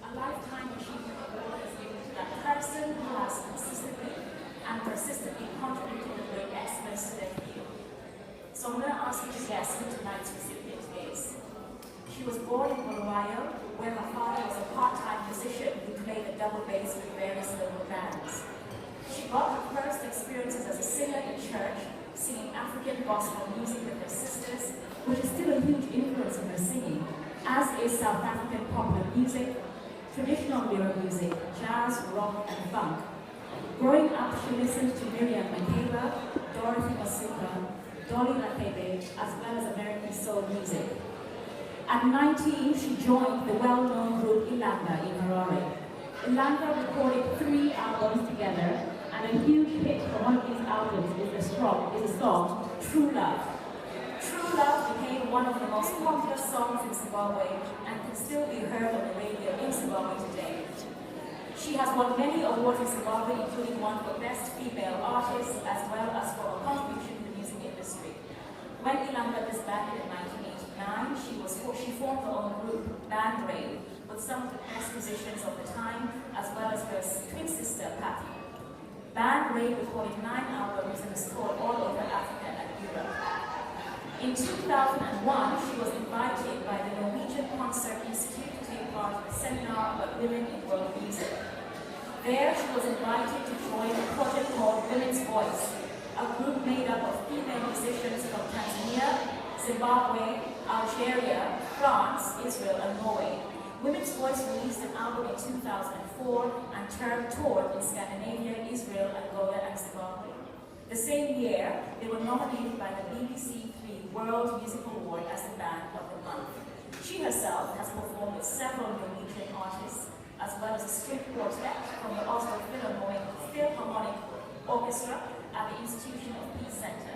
A lifetime achievement award is given to that person who has consistently and persistently contributed to great excellence to their field. So I'm going to ask you to guess who tonight's recipient is. She was born in Bulawayo, where her father was a part-time musician who played the double bass with various local bands. She got her first experiences as a singer in church, singing African gospel music with her sisters, which is still a huge influence in her singing, as is South African popular music, traditional lyric music, jazz, rock, and funk. Growing up, she listened to Miriam Makeba, Dorothy Masuka, Dolly Lakebe, as well as American soul music. At 19, she joined the well-known group Ilanga in Harare. Ilanga recorded 3 albums together, and a huge hit from one of these albums is the song True Love. True Love became one of the most popular songs in Zimbabwe and can still be heard on the radio in Zimbabwe today. She has won many awards in Zimbabwe, including one for Best Female Artist, as well as for her contribution to the music industry. When Ilanga disbanded in 1989, she formed her own group, Band Raid, with some of the best musicians of the time, as well as her twin sister, Patty. Band Raid recorded 9 albums and was toured all over Africa and Europe. In 2001, she was invited by the Norwegian Concert Institute to take part in a seminar about women in world music. There, she was invited to join a project called Women's Voice, a group made up of female musicians from Tanzania, Zimbabwe, Algeria, France, Israel, and Norway. Women's Voice released an album in 2004 and toured in Scandinavia, Israel, Angola, and Zimbabwe. The same year, they were nominated by the BBC 3 World Music Award as the Band of the Month. She herself has performed with several Norwegian artists, as well as a string quartet from the Oslo Philharmonic Orchestra at the Institution of Peace Center.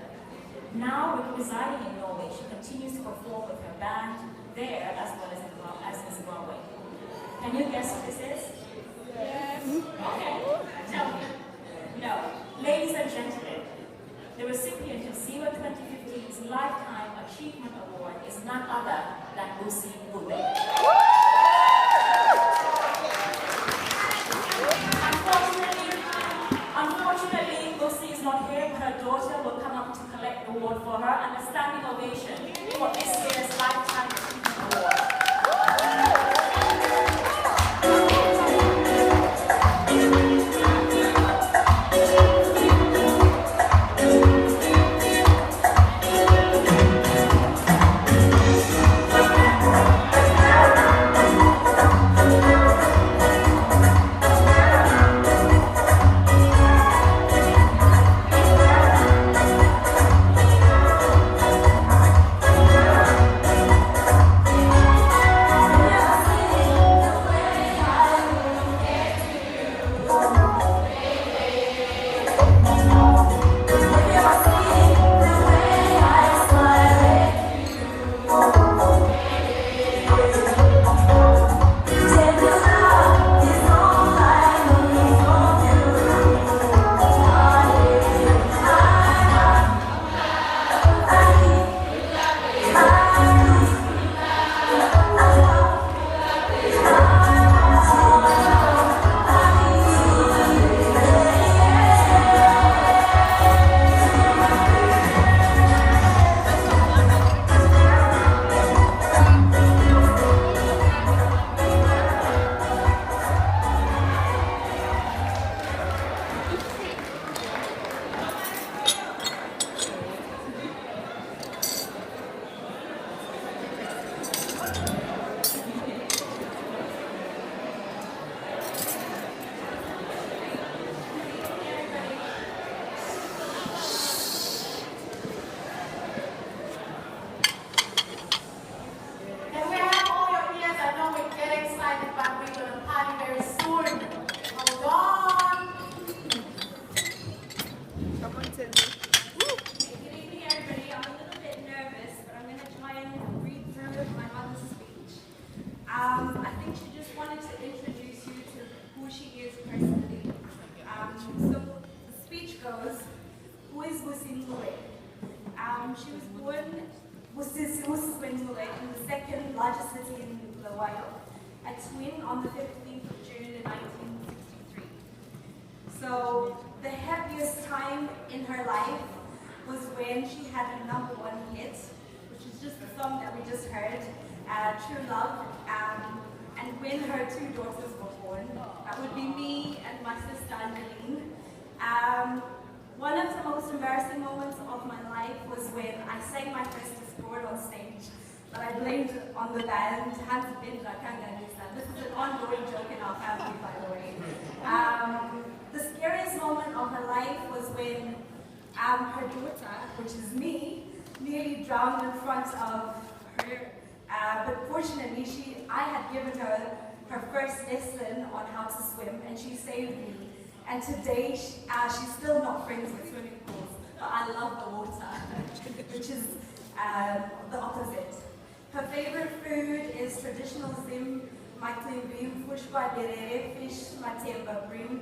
Now, residing in Norway, she continues to perform with her band there as well as in Zimbabwe. Can you guess what this is? Yes. Okay, tell me. No. Ladies and gentlemen, the recipient of ZIWA 2015's Lifetime Achievement Award is none other than Busi. Unfortunately, Busi is not here, but her daughter will come up to collect the award for her, and a standing ovation for this year's Lifetime Achievement Award. She was born Busi in the second largest city in Bulawayo, a twin on the 15th of June in 1963. So the happiest time in her life was when she had her #1 hit, which is just the song that we just heard, True Love, and when her 2 daughters were born. That would be me and my sister Angeline. One of the most embarrassing moments of my life was when I sang my first discord on stage, but I blamed it on the band. This is an ongoing joke in our family, by the way. The scariest moment of her life was when her daughter, which is me, nearly drowned in front of her. But fortunately, I had given her first lesson on how to swim, and she saved me. And today, she's still not friends with swimming pools, but I love the water, which is the opposite. Her favorite food is traditional Zim, Ncube, fish, matemba bream,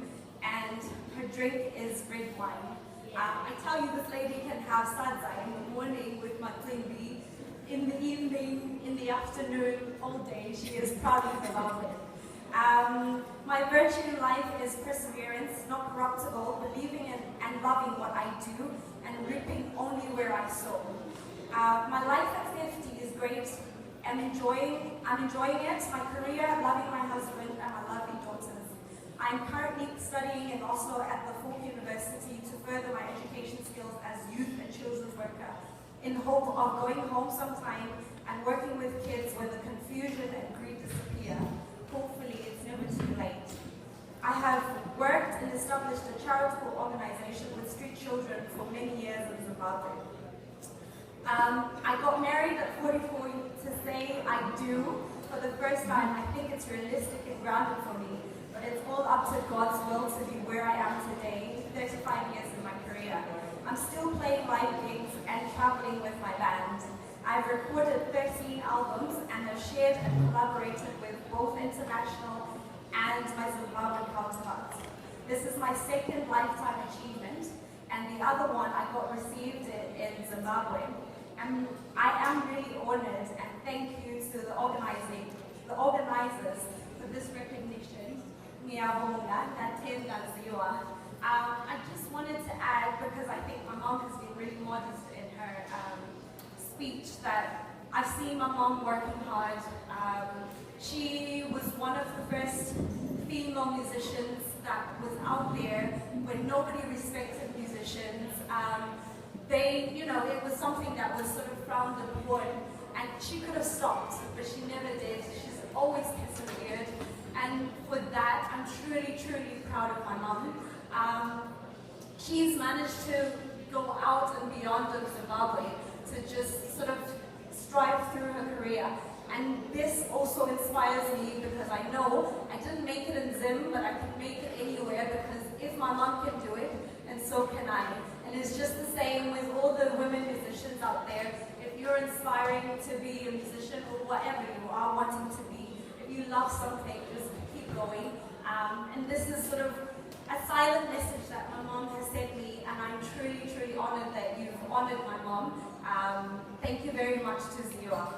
and her drink is red wine. I tell you, this lady can have sadza in the morning with Ncube, in the evening, in the afternoon, all day. She is proudly beloved. My virtue in life is perseverance, not corruptible, believing in and loving what I do, and reaping only where I sow. My life at 50 is great. I'm enjoying it, my career, loving my husband, and my lovely daughters. I'm currently studying in Oslo at the Folk University to further my education skills as youth and children's worker, in hope of going home sometime and working with kids when the confusion and greed disappear. Hopefully, it's never too late. I have worked and established a charitable organization with street children for many years in Zimbabwe. I got married at 44 to say I do for the first time. I think it's realistic and grounded for me, but it's all up to God's will to be where I am today, 35 years in my career. I'm still playing live gigs and traveling with my band. I've recorded 13 albums and have shared and collaborated with both international and my Zimbabwean counterparts. This is my second lifetime achievement, and the other one I got received in Zimbabwe. And I am really honored, and thank you to the organizers for this recognition. Speech-ZIWA. I just wanted to add, because I think my mom has been really modest in her speech, that I've seen my mom working hard. She was one of the first female musicians that was out there when nobody respected musicians. It was something that was sort of frowned upon, and she could have stopped, but she never did. She's always persevered, and for that, I'm truly, truly proud of my mom. She's managed to go out and beyond of Zimbabwe to just sort of strive through her career. And this also inspires me, because I know I didn't make it in Zim, but I can make it anywhere, because if my mom can do it, and so can I. And it's just the same with all the women musicians out there. If you're inspiring to be a musician, or whatever you are wanting to be, if you love something, just keep going. And this is sort of a silent message that my mom has sent me, and I'm truly, truly honored that you've honored my mom. Thank you very much to ZIWA.